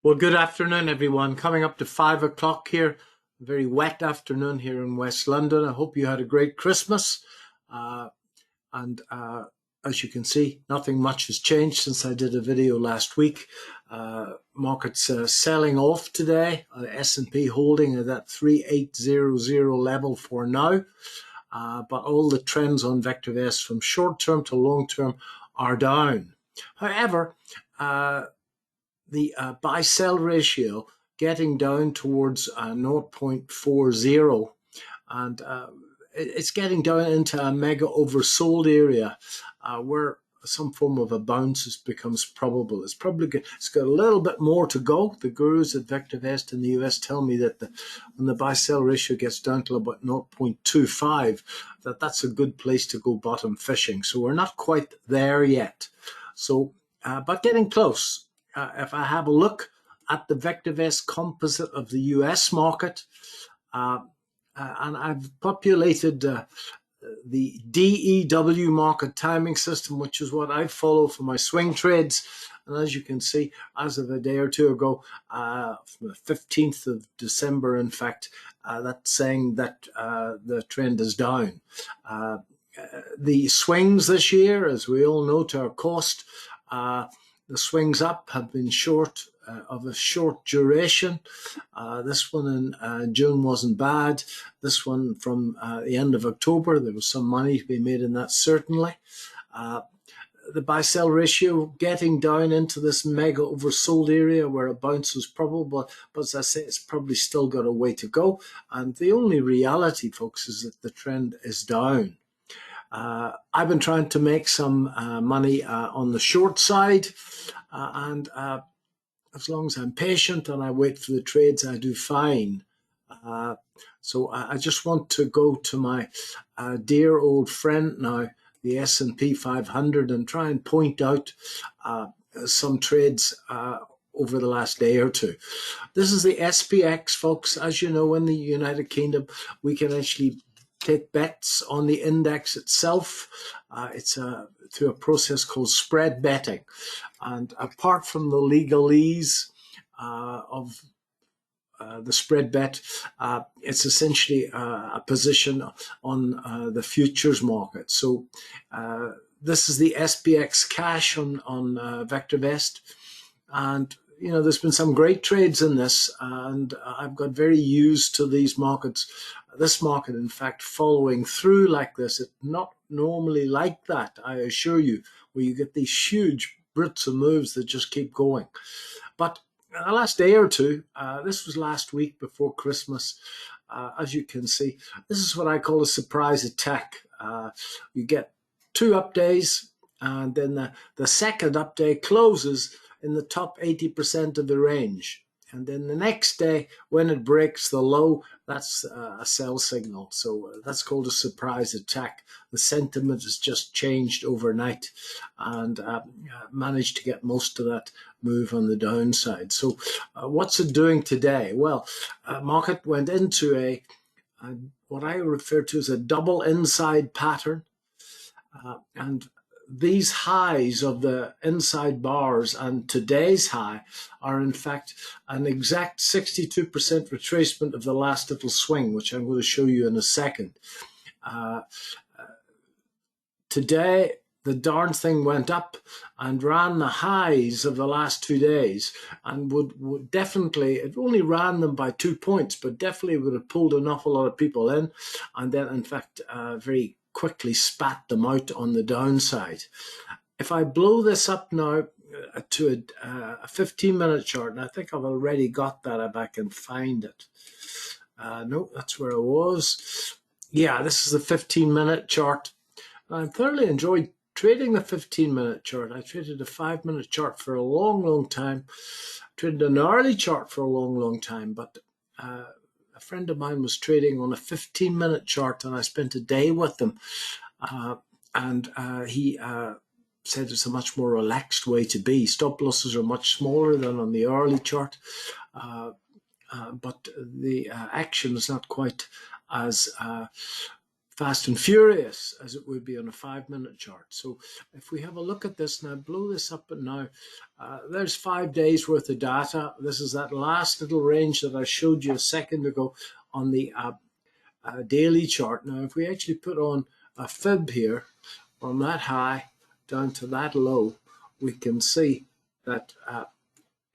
Well, good afternoon, everyone. Coming up to 5 o'clock here. Very wet afternoon here in West London. I hope you had a great Christmas. And as you can see, nothing much has changed since I did a video last week. Markets selling off today. S&P holding at that 3800 level for now. But all the trends on VectorVest from short term to long term are down. However, the buy-sell ratio getting down towards 0.40, and it's getting down into a mega oversold area where some form of a bounce becomes probable. It's probably good. It's got a little bit more to go. The gurus at VectorVest in the US tell me that when the buy-sell ratio gets down to about 0.25, that's a good place to go bottom fishing. So we're not quite there yet. So, but getting close. If I have a look at the VectorVest composite of the US market, and I've populated the DEW market timing system, which is what I follow for my swing trades. And as you can see, as of a day or two ago, from the 15th of December, in fact, that's saying that the trend is down. The swings this year, as we all know to our cost, the swings up have been short of a short duration. This one in June wasn't bad. This one from the end of October, there was some money to be made in that, certainly. The buy-sell ratio getting down into this mega oversold area where a bounce was probable, but as I say, it's probably still got a way to go. And the only reality, folks, is that the trend is down. I've been trying to make some money on the short side, and as long as I'm patient and I wait for the trades, I do fine. So I just want to go to my dear old friend now, the S&P 500, and try and point out some trades over the last day or two. This is the SPX, folks. As you know, in the United Kingdom, we can actually take bets on the index itself. It's through a process called spread betting. And apart from the legalese of the spread bet, it's essentially a position on the futures market. So this is the SPX cash on VectorVest. And you know, there's been some great trades in this, and I've got very used to these markets. This market, in fact, following through like this. It's not normally like that, I assure you, where you get these huge brutes of moves that just keep going. But the last day or two, this was last week before Christmas, as you can see, this is what I call a surprise attack. You get two up days, and then the second up day closes in the top 80% of the range. And then the next day, when it breaks the low, that's a sell signal. So that's called a surprise attack. The sentiment has just changed overnight, and managed to get most of that move on the downside. So what's it doing today? Well, market went into a what I refer to as a double inside pattern. And these highs of the inside bars and today's high are in fact an exact 62% retracement of the last little swing, which I'm going to show you in a second. Today, the darn thing went up and ran the highs of the last 2 days, and would definitely, it only ran them by 2 points, but definitely would have pulled an awful lot of people in, and then in fact very quickly spat them out on the downside. If I blow this up now to a 15-minute chart, and I think I've already got that if I can find it. No, that's where I was. Yeah, this is the 15-minute chart. I thoroughly enjoyed trading the 15-minute chart. I traded a 5-minute chart for a long, long time. I traded an hourly chart for a long, long time, but a friend of mine was trading on a 15-minute chart, and I spent a day with him. And he said it's a much more relaxed way to be. Stop losses are much smaller than on the hourly chart, but the action is not quite as fast and furious as it would be on a 5-minute chart. So if we have a look at this now, blow this up and now, there's 5 days worth of data. This is that last little range that I showed you a second ago on the daily chart. Now, if we actually put on a fib here from that high down to that low, we can see that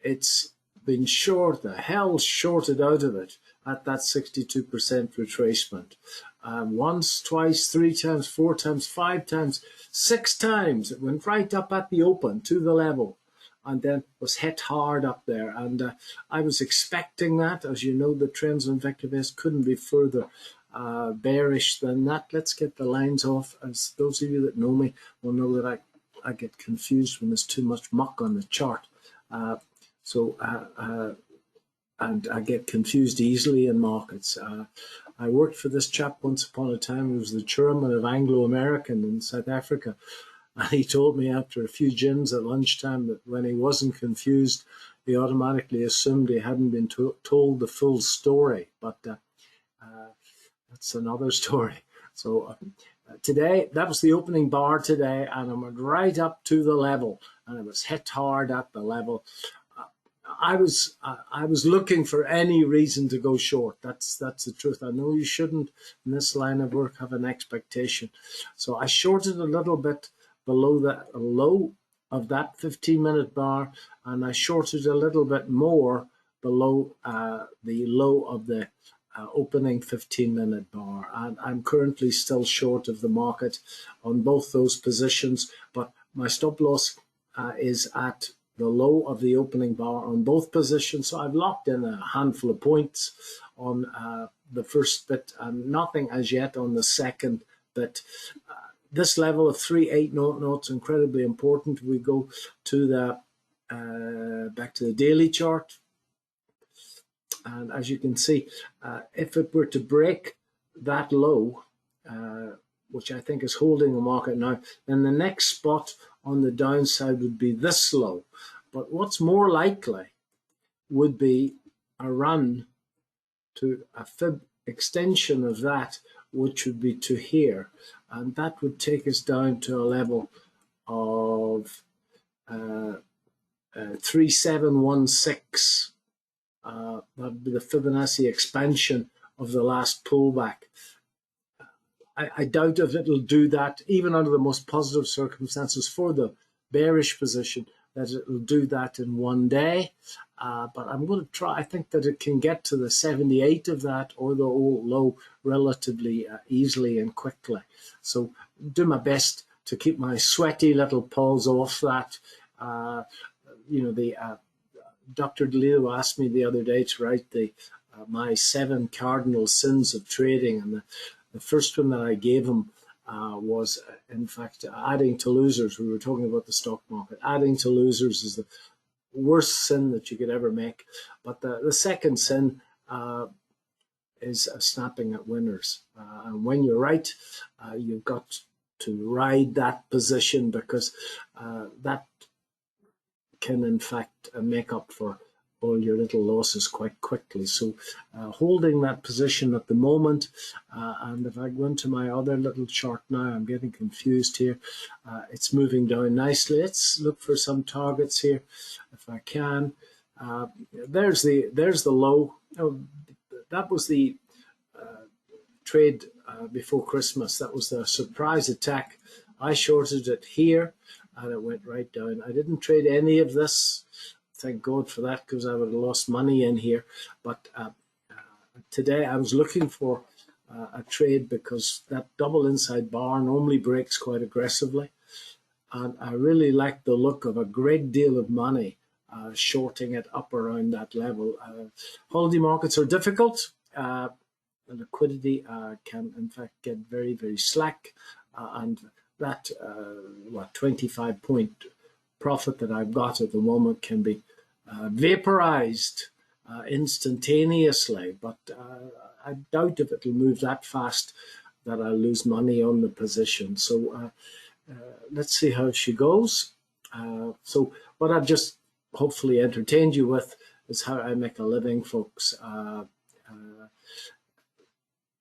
it's been short, the hell shorted out of it at that 62% retracement. Once, twice, 3 times, 4 times, 5 times, 6 times. It went right up at the open to the level and then was hit hard up there. And I was expecting that. As you know, the trends on VectorVest couldn't be further bearish than that. Let's get the lines off. As those of you that know me will know that I get confused when there's too much muck on the chart. And I get confused easily in markets. I worked for this chap once upon a time. He was the chairman of Anglo-American in South Africa. And he told me after a few gins at lunchtime that when he wasn't confused, he automatically assumed he hadn't been told the full story. But that's another story. So today, that was the opening bar today, and I went right up to the level, and it was hit hard at the level. I was looking for any reason to go short. That's the truth. I know you shouldn't in this line of work have an expectation. So I shorted a little bit below that low of that 15-minute bar, and I shorted a little bit more below the low of the opening 15-minute bar. And I'm currently still short of the market on both those positions, but my stop loss is at the low of the opening bar on both positions. So I've locked in a handful of points on the first bit and nothing as yet on the second bit. This level of 3800 is incredibly important. We go to the back to the daily chart. And as you can see, if it were to break that low, which I think is holding the market now, then the next spot on the downside would be this low. But what's more likely would be a run to a fib extension of that, which would be to here. And that would take us down to a level of 3716. That would be the Fibonacci expansion of the last pullback. I doubt if it'll do that, even under the most positive circumstances for the bearish position, that it'll do that in one day. But I'm going to try. I think that it can get to the 78 of that or the old low relatively easily and quickly. So do my best to keep my sweaty little paws off that. Dr. DeLeo asked me the other day to write my 7 cardinal sins of trading, and the first one that I gave him was, in fact, adding to losers. We were talking about the stock market. Adding to losers is the worst sin that you could ever make. But the second sin is snapping at winners. And when you're right, you've got to ride that position, because that can, in fact, make up for all your little losses quite quickly. So holding that position at the moment, and if I go into my other little chart now, I'm getting confused here. It's moving down nicely. Let's look for some targets here if I can. There's the low. Oh, that was the trade before Christmas. That was the surprise attack. I shorted it here and it went right down. I didn't trade any of this. Thank God for that, because I would have lost money in here. But today I was looking for a trade, because that double inside bar normally breaks quite aggressively. And I really like the look of a great deal of money shorting it up around that level. Holiday markets are difficult. The liquidity can, in fact, get very, very slack. And that 25-point profit that I've got at the moment can be vaporized instantaneously, but I doubt if it'll move that fast that I'll lose money on the position. So let's see how she goes. So what I've just hopefully entertained you with is how I make a living, folks.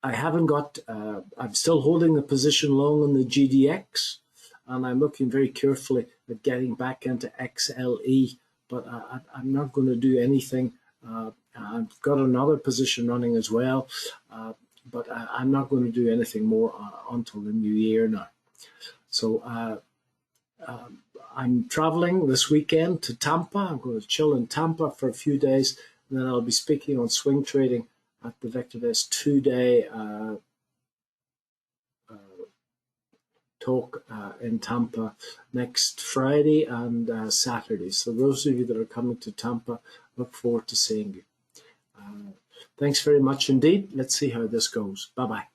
I haven't got, I'm still holding the position long on the GDX, and I'm looking very carefully at getting back into XLE, but I'm not going to do anything. I've got another position running as well, but I'm not going to do anything more until the new year now. So I'm traveling this weekend to Tampa. I'm going to chill in Tampa for a few days, and then I'll be speaking on swing trading at the VectorVest 2-day talk in Tampa next Friday and Saturday. So those of you that are coming to Tampa, look forward to seeing you. Thanks very much indeed. Let's see how this goes. Bye-bye.